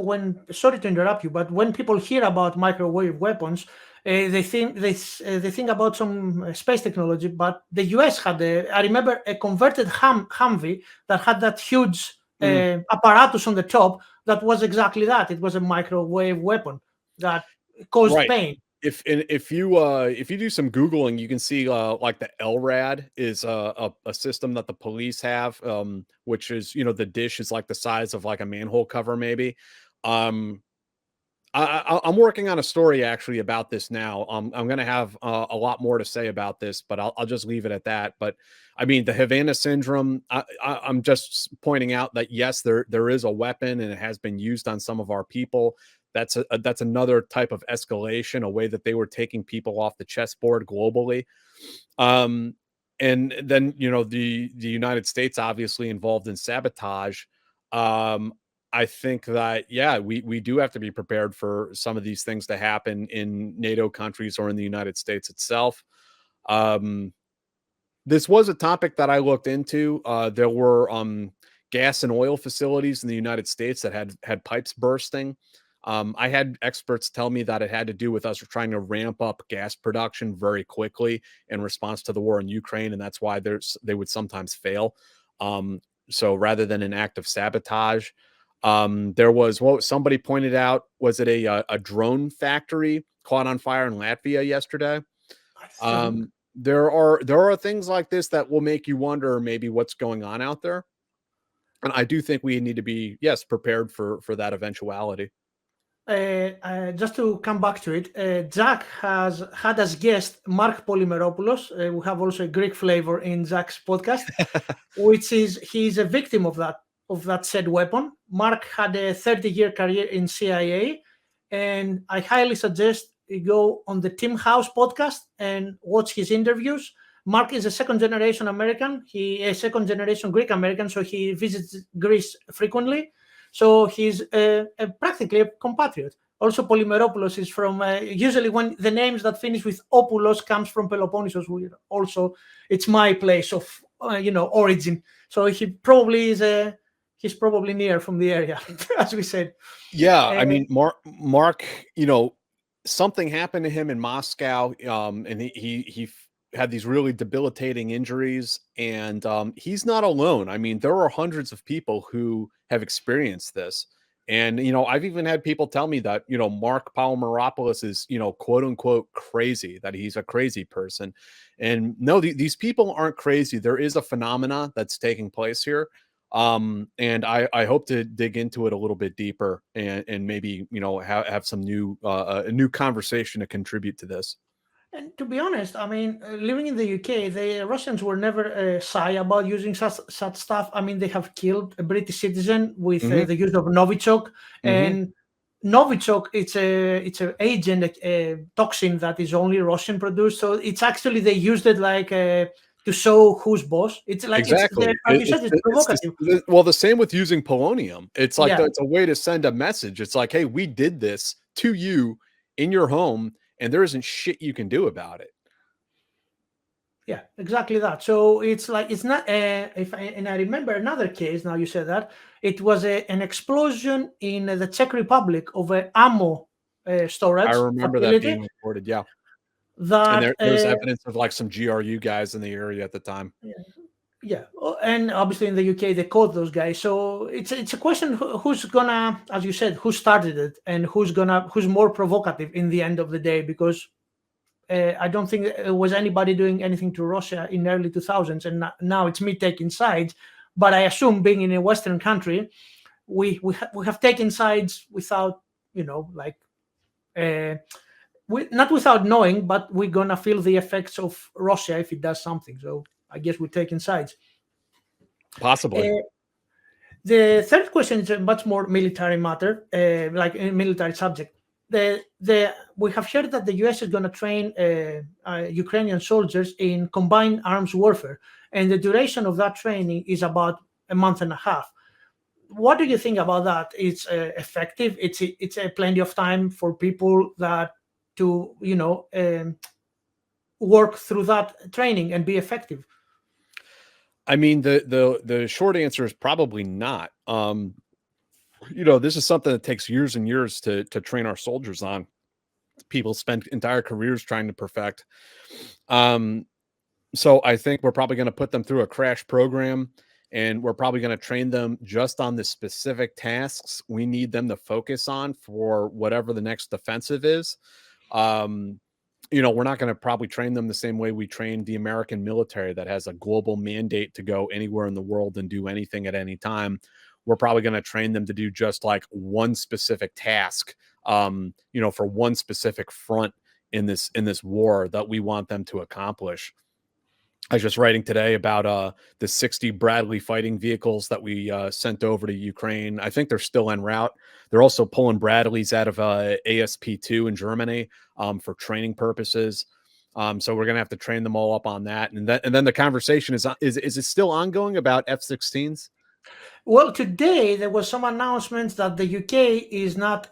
sorry to interrupt you, but when people hear about microwave weapons, they think about some space technology. But the US had I remember a converted Humvee that had that huge apparatus on the top that was exactly that. It was a microwave weapon that caused pain. If you do some Googling, you can see like the LRAD is a system that the police have, which is, the dish is like the size of like a manhole cover, maybe. I'm working on a story actually about this now. I'm going to have a lot more to say about this, but I'll just leave it at that. But I mean, the Havana syndrome, I'm just pointing out that yes, there is a weapon and it has been used on some of our people. That's another type of escalation, a way that they were taking people off the chessboard globally. And then, the United States obviously involved in sabotage. I think that, yeah, we do have to be prepared for some of these things to happen in NATO countries or in the United States itself. This was a topic that I looked into. There were gas and oil facilities in the United States that had pipes bursting. I had experts tell me that it had to do with us trying to ramp up gas production very quickly in response to the war in Ukraine, and that's why they would sometimes fail. So rather than an act of sabotage, there was what somebody pointed out. Was it a drone factory caught on fire in Latvia yesterday? There are things like this that will make you wonder maybe what's going on out there, and I do think we need to be prepared for that eventuality. Just to come back to it, Jack has had as guest Mark Polymeropoulos. We have also a Greek flavor in Jack's podcast, which is he's a victim of that said weapon. Mark had a 30-year career in CIA, and I highly suggest you go on the Tim House podcast and watch his interviews. Mark is a second-generation American. He is a second-generation Greek American, so he visits Greece frequently. So he's practically a compatriot. Also, Polymeropoulos is from, usually when the names that finish with Opoulos comes from Peloponnesos, also it's my place of, origin. So he probably is, he's probably near from the area, as we said. Yeah, I mean, Mark, something happened to him in Moscow, and he had these really debilitating injuries, and he's not alone. I mean, there are hundreds of people who have experienced this. And, I've even had people tell me that, Mark Polymeropoulos is, quote unquote, crazy, that he's a crazy person. And no, these people aren't crazy. There is a phenomena that's taking place here. And I hope to dig into it a little bit deeper and maybe, have some a new conversation to contribute to this. And to be honest, I mean, living in the UK, the Russians were never shy about using such stuff. I mean, they have killed a British citizen with the use of Novichok, and Novichok, it's an agent, a toxin that is only Russian produced. So it's actually they used it like to show who's boss. It's like exactly. It's provocative. The same with using polonium. It's like it's a way to send a message. It's like, hey, we did this to you in your home, and there isn't shit you can do about it. Yeah, exactly that. So it's like, it's not, and I remember another case, now you said that, it was an explosion in the Czech Republic of an ammo storage. I remember that being reported, yeah. And there's evidence of like some GRU guys in the area at the time. Yeah, and obviously in the UK they caught those guys. So it's a question who's gonna, as you said, who started it and who's more provocative in the end of the day, because I don't think it was anybody doing anything to Russia in the early 2000s, and now it's me taking sides. But I assume, being in a Western country, we have taken sides without, not without knowing, but we're gonna feel the effects of Russia if it does something. So I guess we're taking sides. Possibly. The third question is a much more military matter, like a military subject. We have heard that the US is going to train Ukrainian soldiers in combined arms warfare, and the duration of that training is about a month and a half. What do you think about that? It's effective. It's plenty of time for people to work through that training and be effective. I mean, the short answer is probably not. This is something that takes years and years to train our soldiers on. People spend entire careers trying to perfect. So I think we're probably going to put them through a crash program, and we're probably going to train them just on the specific tasks we need them to focus on for whatever the next offensive is. We're not going to probably train them the same way we trained the American military that has a global mandate to go anywhere in the world and do anything at any time. We're probably going to train them to do just like one specific task, for one specific front in this war that we want them to accomplish. I was just writing today about the 60 Bradley fighting vehicles that we sent over to Ukraine. I think they're still en route. They're also pulling Bradleys out of ASP2 in Germany for training purposes. So we're going to have to train them all up on that. And then the conversation is it still ongoing about F-16s? Well, today there was some announcements that the UK is not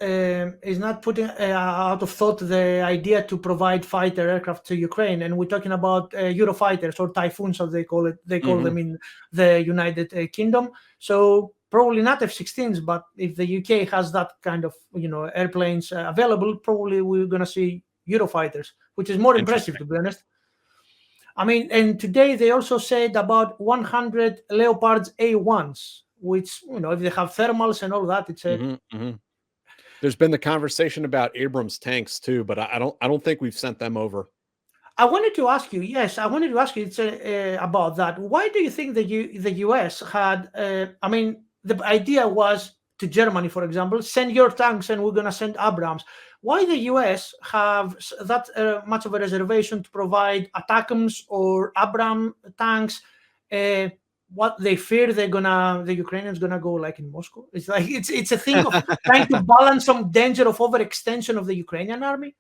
putting out of thought the idea to provide fighter aircraft to Ukraine, and we're talking about Eurofighters or Typhoons, as they call it. They call them in the United Kingdom. So probably not F-16s, but if the UK has that kind of airplanes available, probably we're going to see Eurofighters, which is more impressive, to be honest. I mean, and today they also said about 100 Leopards A1s, which, if they have thermals and all that, it's a... There's been the conversation about Abrams tanks too, but I don't think we've sent them over. I wanted to ask you, it's about that. Why do you think the US had, the idea was to Germany, for example, send your tanks and we're going to send Abrams. Why the US have that much of a reservation to provide ATACMS or Abram tanks? What they fear the Ukrainians gonna go like in Moscow? It's like it's a thing of trying to balance some danger of overextension of the Ukrainian army.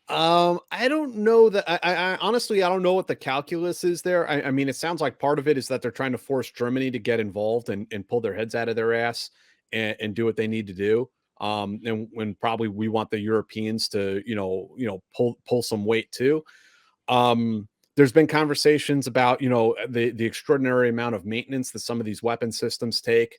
I don't know that. I honestly, I don't know what the calculus is there. I mean, it sounds like part of it is that they're trying to force Germany to get involved and pull their heads out of their ass and do what they need to do. And when probably we want the Europeans to, pull some weight too. There's been conversations about, the extraordinary amount of maintenance that some of these weapon systems take,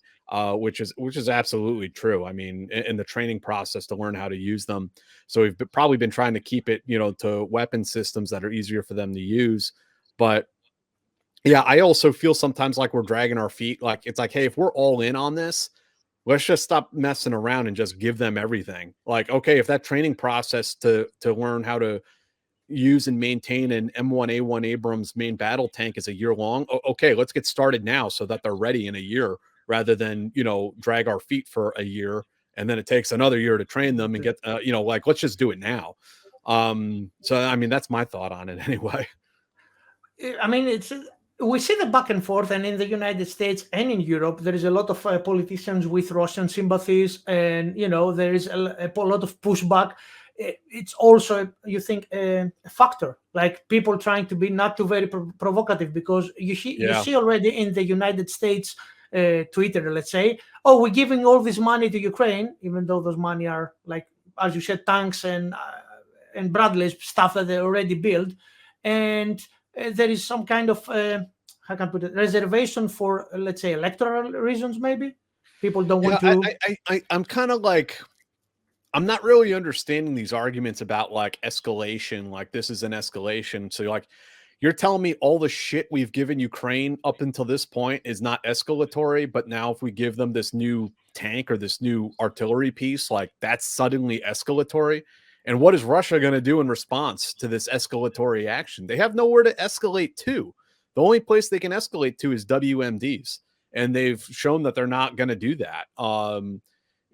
which is absolutely true. I mean, in the training process to learn how to use them. So we've probably been trying to keep it, to weapon systems that are easier for them to use. But yeah, I also feel sometimes like we're dragging our feet. Like, it's like, hey, if we're all in on this, let's just stop messing around and just give them everything. Like, okay, if that training process to learn how to use and maintain an M1A1 Abrams main battle tank is a year long. Okay, let's get started now so that they're ready in a year rather than, drag our feet for a year and then it takes another year to train them and get, let's just do it now. So, I mean, that's my thought on it anyway. I mean, we see the back and forth, and in the United States and in Europe, there is a lot of politicians with Russian sympathies, and, there is a lot of pushback. It's also, you think, a factor, like people trying to be not too very provocative, because you see already in the United States Twitter, let's say, oh, we're giving all this money to Ukraine, even though those money are, like, as you said, tanks and Bradley's stuff that they already built. And there is some kind of, how can I put it, reservation for, let's say, electoral reasons, maybe. People don't want to... I'm kind of like... I'm not really understanding these arguments about like escalation, like this is an escalation. So like, you're telling me all the shit we've given Ukraine up until this point is not escalatory, but now if we give them this new tank or this new artillery piece, like that's suddenly escalatory. And what is Russia going to do in response to this escalatory action? They have nowhere to escalate to. The only place they can escalate to is WMDs. And they've shown that they're not going to do that.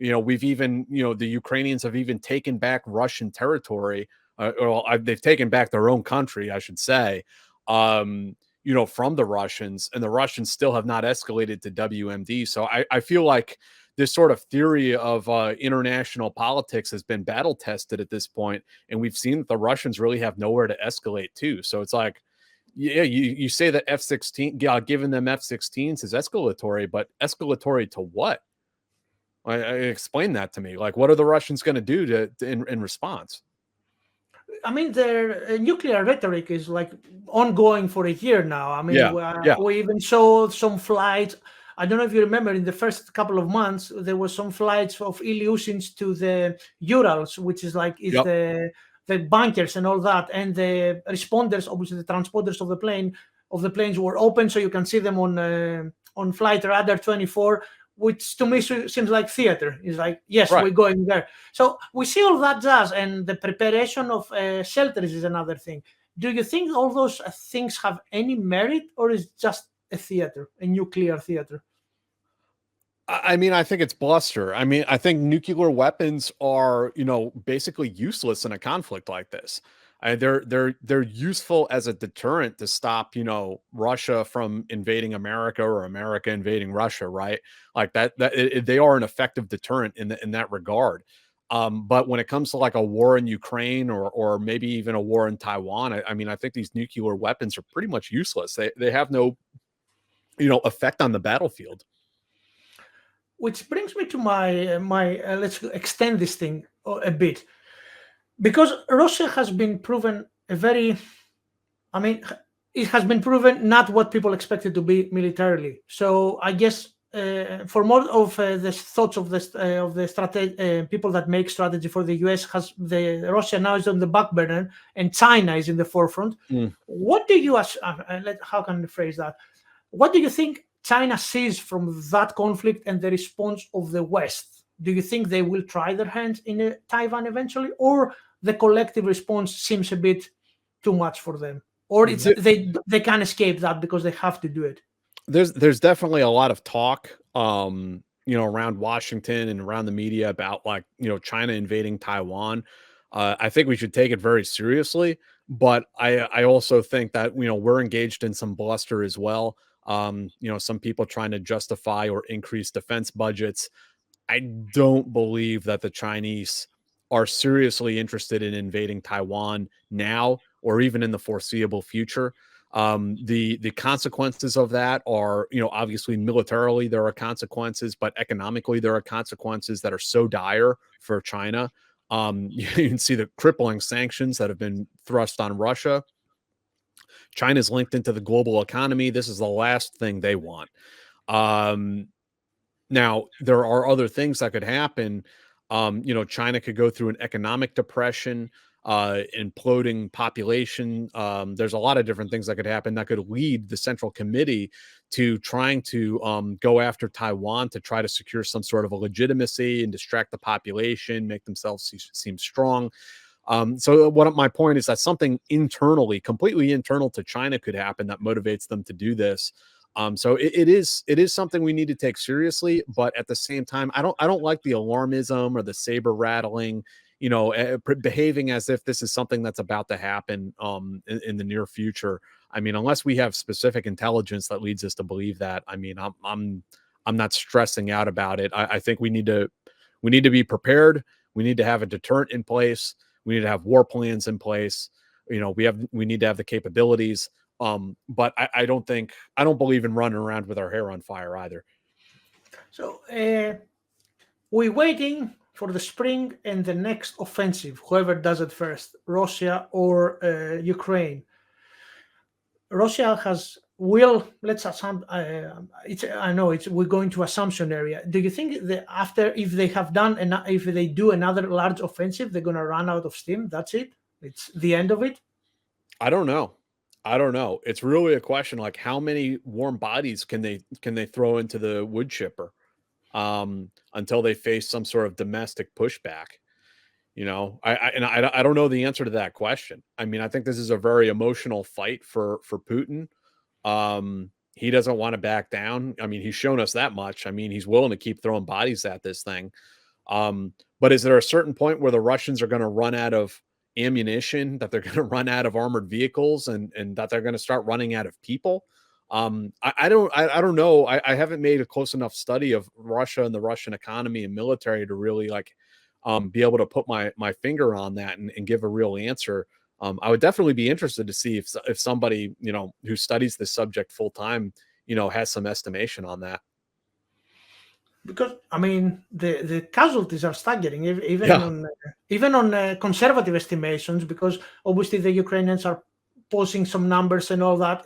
We've even, the Ukrainians have even taken back Russian territory. They've taken back their own country, I should say, from the Russians, and the Russians still have not escalated to WMD. So I feel like this sort of theory of international politics has been battle tested at this point, and we've seen that the Russians really have nowhere to escalate to. So it's like, yeah, you say that F-16, giving them F-16s is escalatory, but escalatory to what? Explain that to me. Like, what are the Russians going to do in response? I mean, their nuclear rhetoric is like ongoing for a year now. I mean, Yeah. we even saw some flights. I don't know if you remember, in the first couple of months, there were some flights of Ilyushins to the Urals, which is like the bunkers and all that, and the responders, obviously the transponders of the planes were open, so you can see them on flight radar 24. Which to me seems like theater. It's like, yes, Right. we're going there. So we see all that jazz, and the preparation of shelters is another thing. Do you think all those things have any merit, or is just a theater, a nuclear theater? I mean, I think it's bluster. I mean, I think nuclear weapons are, basically useless in a conflict like this. They're useful as a deterrent to stop, Russia from invading America or America invading Russia, right? Like they are an effective deterrent in that regard. But when it comes to like a war in Ukraine or maybe even a war in Taiwan, I mean, I think these nuclear weapons are pretty much useless. They have no, effect on the battlefield. Which brings me to my let's extend this thing a bit, because Russia has been proven it has been proven not what people expected to be militarily. So I guess for more of the thoughts of the people that make strategy for the US, Russia now is on the back burner and China is in the forefront. What do you how can I phrase that? What do you think China sees from that conflict and the response of the West? Do you think they will try their hands in Taiwan eventually, or the collective response seems a bit too much for them, or they can't escape that because they have to do it? There's definitely a lot of talk, around Washington and around the media about like, China invading Taiwan. I think we should take it very seriously, but I also think that, we're engaged in some bluster as well. Some people trying to justify or increase defense budgets. I don't believe that the Chinese are seriously interested in invading Taiwan now or even in the foreseeable future. The consequences of that are, obviously militarily there are consequences, but economically there are consequences that are so dire for China. You can see the crippling sanctions that have been thrust on Russia. China's linked into the global economy. This is the last thing they want. Now, there are other things that could happen. China could go through an economic depression, imploding population. There's a lot of different things that could happen that could lead the Central Committee to trying to go after Taiwan to try to secure some sort of a legitimacy and distract the population, make themselves seem strong. So my point is that something internally, completely internal to China could happen that motivates them to do this. So it is something we need to take seriously, but at the same time, I don't like the alarmism or the saber rattling, behaving as if this is something that's about to happen in the near future. I mean, unless we have specific intelligence that leads us to believe that, I mean, I'm not stressing out about it. I think we need to be prepared. We need to have a deterrent in place. We need to have war plans in place. We need to have the capabilities. But I don't believe in running around with our hair on fire either. So we're waiting for the spring and the next offensive, whoever does it first, Russia or Ukraine. Russia let's assume, we're going to assumption area. Do you think that if they do another large offensive, they're going to run out of steam? That's it? It's the end of it? I don't know. It's really a question like how many warm bodies can they throw into the wood chipper until they face some sort of domestic pushback. I don't know the answer to that question. I mean, I think this is a very emotional fight for Putin. He doesn't want to back down. I mean, he's shown us that much. I mean, he's willing to keep throwing bodies at this thing. But is there a certain point where the Russians are going to run out of ammunition, that they're going to run out of armored vehicles, and that they're going to start running out of people? I don't know. I haven't made a close enough study of Russia and the Russian economy and military to really be able to put my finger on that and give a real answer. I would definitely be interested to see if somebody, who studies this subject full time, has some estimation on that. Because I mean, the casualties are staggering, even Yeah. on conservative estimations. Because obviously the Ukrainians are posting some numbers and all that.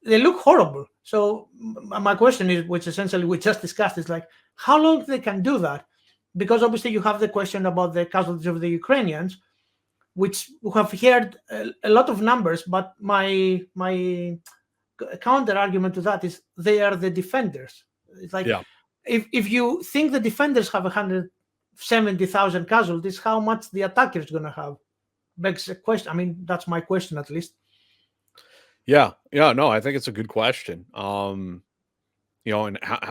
They look horrible. So my question is, which essentially we just discussed, is like how long they can do that. Because obviously you have the question about the casualties of the Ukrainians, which we have heard a lot of numbers, but my counter argument to that is they are the defenders. It's like, Yeah. if you think the defenders have 170,000 casualties, how much the attackers going to have? Begs a question. I mean, that's my question, at least. Yeah. No, I think it's a good question. And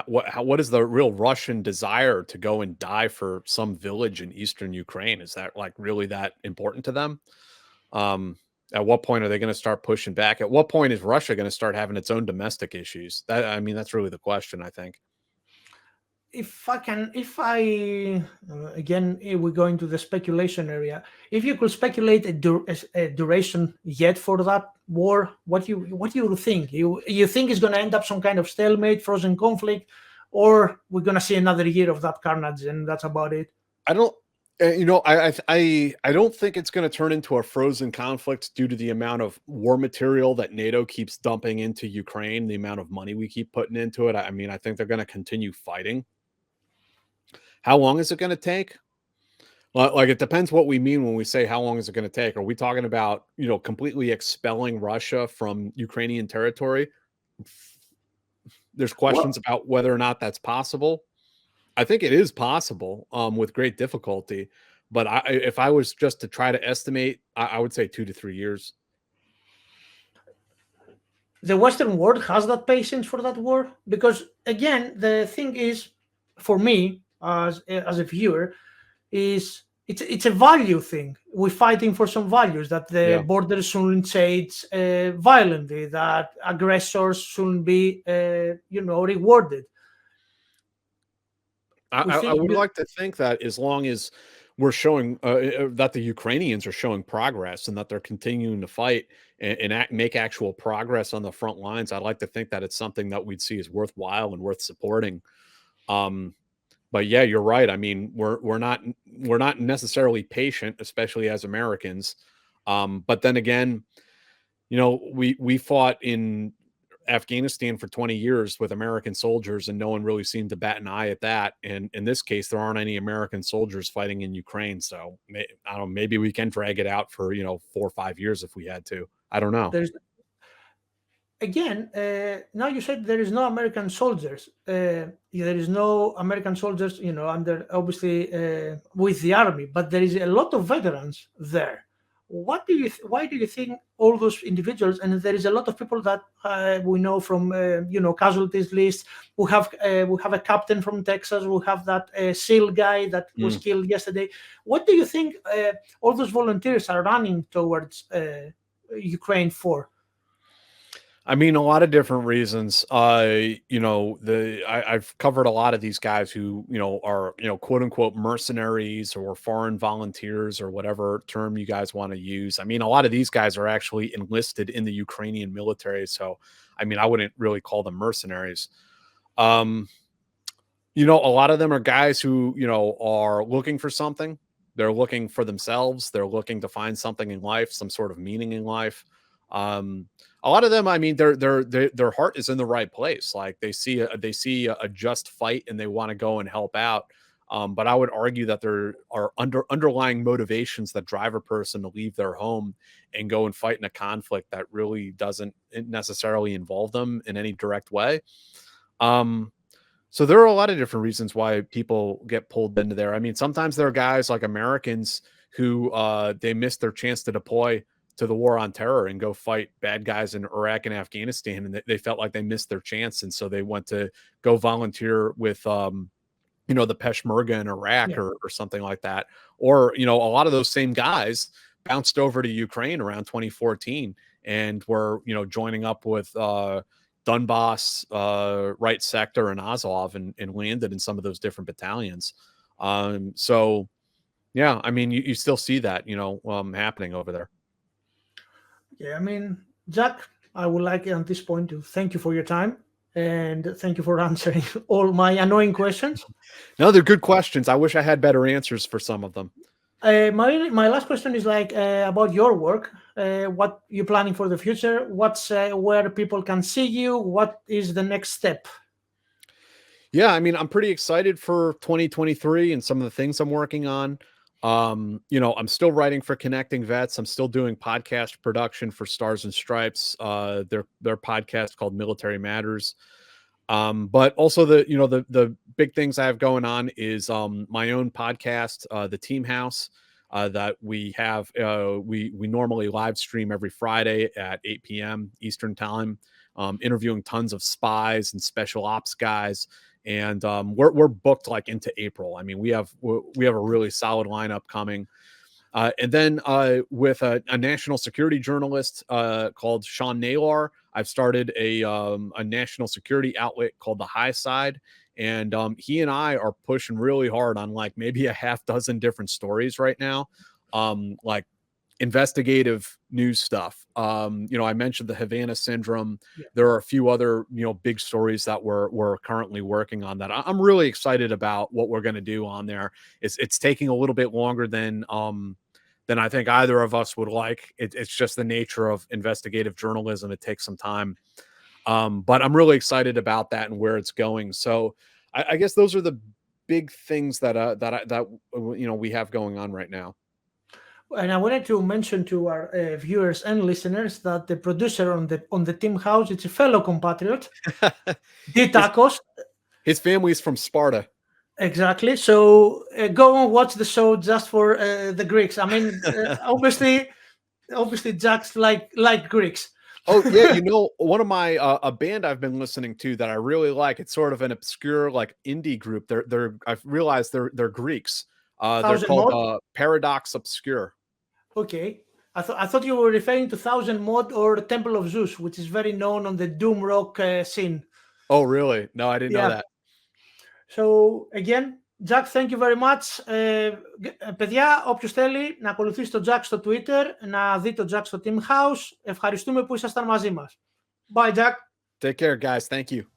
what is the real Russian desire to go and die for some village in eastern Ukraine? Is that like really that important to them? At what point are they going to start pushing back? At what point is Russia going to start having its own domestic issues? That's really the question, I think. Again, we go into the speculation area. If you could speculate a duration yet for that war, what do you think? You think it's going to end up some kind of stalemate, frozen conflict, or we're going to see another year of that carnage and that's about it? I don't. I don't think it's going to turn into a frozen conflict due to the amount of war material that NATO keeps dumping into Ukraine, the amount of money we keep putting into it. I mean, I think they're going to continue fighting. How long is it going to take? Well, like, it depends what we mean when we say how long is it going to take. Are we talking about, completely expelling Russia from Ukrainian territory? There's questions about whether or not that's possible. I think it is possible with great difficulty. But if I was just to try to estimate, I would say 2 to 3 years. The Western world has that patience for that war? Because, again, the thing is, for me, as a viewer, is it's a value thing. We're fighting for some values, that the borders shouldn't change violently, that aggressors shouldn't be rewarded. I would like to think that as long as we're showing that the Ukrainians are showing progress and that they're continuing to fight and make actual progress on the front lines, I'd like to think that it's something that we'd see as worthwhile and worth supporting. But yeah, you're right. I mean, we're not necessarily patient, especially as Americans. But then again, we fought in Afghanistan for 20 years with American soldiers, and no one really seemed to bat an eye at that. And in this case, there aren't any American soldiers fighting in Ukraine. So I don't know, maybe we can drag it out for 4 or 5 years if we had to. I don't know. Now you said there is no American soldiers. There is no American soldiers, under, obviously, with the army, but there is a lot of veterans there. Why do you think all those individuals, and there is a lot of people that we know from casualties list, we have a captain from Texas, we have that SEAL guy that was killed yesterday. What do you think all those volunteers are running towards Ukraine for? I mean, a lot of different reasons. I've covered a lot of these guys who, are, quote unquote mercenaries or foreign volunteers or whatever term you guys want to use. I mean, a lot of these guys are actually enlisted in the Ukrainian military. So, I mean, I wouldn't really call them mercenaries. A lot of them are guys who, are looking for something. They're looking for themselves. They're looking to find something in life, some sort of meaning in life. A lot of them, I mean, their heart is in the right place. Like they see a just fight and they want to go and help out. But I would argue that there are underlying motivations that drive a person to leave their home and go and fight in a conflict that really doesn't necessarily involve them in any direct way. So there are a lot of different reasons why people get pulled into there. I mean, sometimes there are guys like Americans who they missed their chance to deploy to the war on terror and go fight bad guys in Iraq and Afghanistan. And they felt like they missed their chance. And so they went to go volunteer with, the Peshmerga in Iraq or something like that. Or, a lot of those same guys bounced over to Ukraine around 2014 and were, joining up with Donbass, right sector and Azov and landed in some of those different battalions. So yeah, I mean, you still see that, happening over there. Yeah, I mean, Jack, I would like at this point to thank you for your time. and thank you for answering all my annoying questions. No, they're good questions. I wish I had better answers for some of them. My last question is like about your work. What you're planning for the future? What's where people can see you? What is the next step? Yeah, I mean, I'm pretty excited for 2023 and some of the things I'm working on. You know, I'm still writing for Connecting Vets. I'm still doing podcast production for Stars and Stripes, their podcast called Military Matters. But also the big things I have going on is my own podcast, The Team House, that we have. We normally live stream every Friday at 8 p.m. Eastern time, interviewing tons of spies and special ops guys. And we're booked like into April. I mean, we have a really solid lineup coming. And then with a national security journalist called Sean Naylor, I've started a national security outlet called The High Side. And he and I are pushing really hard on like maybe a half dozen different stories right now, like investigative news stuff. You know, I mentioned the Havana syndrome. Yeah. There are a few other, big stories that we're currently working on that I'm really excited about what we're going to do on there. It's taking a little bit longer than I think either of us would like. It's just the nature of investigative journalism. It takes some time. But I'm really excited about that and where it's going. So I guess those are the big things that we have going on right now. And I wanted to mention to our viewers and listeners that the producer on the Team House, it's a fellow compatriot, Tacos. His family is from Sparta. Exactly. So go and watch the show just for the Greeks. I mean, obviously, Jack's like Greeks. Oh yeah, one of my a band I've been listening to that I really like. It's sort of an obscure like indie group. I've realized they're Greeks. They're called Paradox Obscure. Okay, I thought you were referring to Thousand Mod or Temple of Zeus, which is very known on the doom rock scene. Oh really? No, I didn't know that. So again, Jack, thank you very much. Παιδιά, όποιος θέλει να ακολουθήσει τον Jack στο Twitter, να δει τον Jack στο Team House. Ευχαριστούμε που ήσασταν μαζί μας. Bye, Jack. Take care, guys. Thank you.